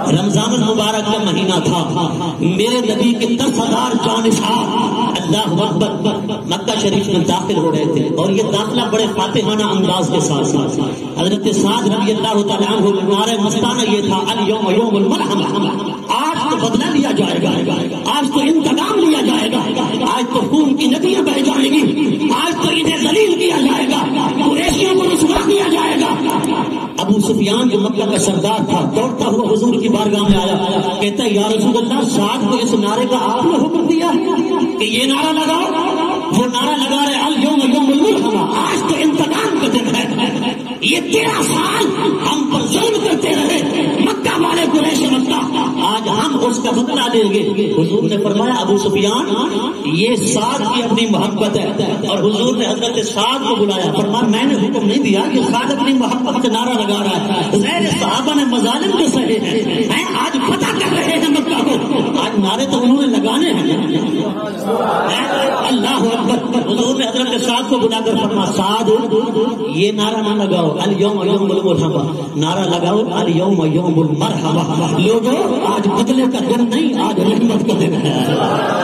رمضان المبارک کا مہینہ تھا، میرے نبی کے 10,000 جانشین اللہ اکبر مکہ شریف میں داخل ہو رہے تھے، اور یہ داخلہ بڑے فاتحانہ انداز کے ساتھ حضرت سعد رضی اللہ تعالیٰ عنہ نعرہ مستانہ یہ تھا الیوم یوم المرحمہ، آج تو بدلہ لیا جائے گا، آج تو انتقام لیا جائے گا، آج تو خون کی ندیاں بہہ جائیں گی، آج تو انہیں ذلیل کیا جائے گا، قریشیوں کو رسوا کیا جائے گا۔ ابو سفیان جو مکہ کا سردار تھا دوڑتا ہوا حضور کی بارگاہ میں آیا، کہتا ہے یا رسول اللہ، سعد کو اس نعرے کا آپ نے حکم دیا کہ یہ نعرہ لگاؤ؟ وہ نعرہ لگا رہے الیوم یوم المرحمہ، آج تو انتقام کا دن ہے۔ یہ 13 سال ہم پر ظلم کرتے رہے مکہ والے قریش مکہ، آج ہم اس کا بدلہ لیں گے۔ حضور نے فرمایا ابو سفیان یہ سعد کی اپنی محبت ہے، اور حضور نے حضرت سعد کو بلایا، فرمایا میں نے حکم نہیں دیا کہ سعد اپنی محبت سے نعرہ لگا رہا ہے، غیر صحابہ نے مظالم کے سہے ہیں، آج فتح کر رہے ہیں مکہ کو، آج نعرے تو انہوں نے لگانے ہیں۔ اللہ اکبر۔ حضور نے حضرت سعد کو بلا کر فرمایا سعد یہ نعرہ نہ لگاؤ الیوم یوم المرحمہ، نعرہ لگاؤ الیوم یوم المرحمہ۔ لوگوں آج بدلے کا دن نہیں، آج رحمت کا دن ہے۔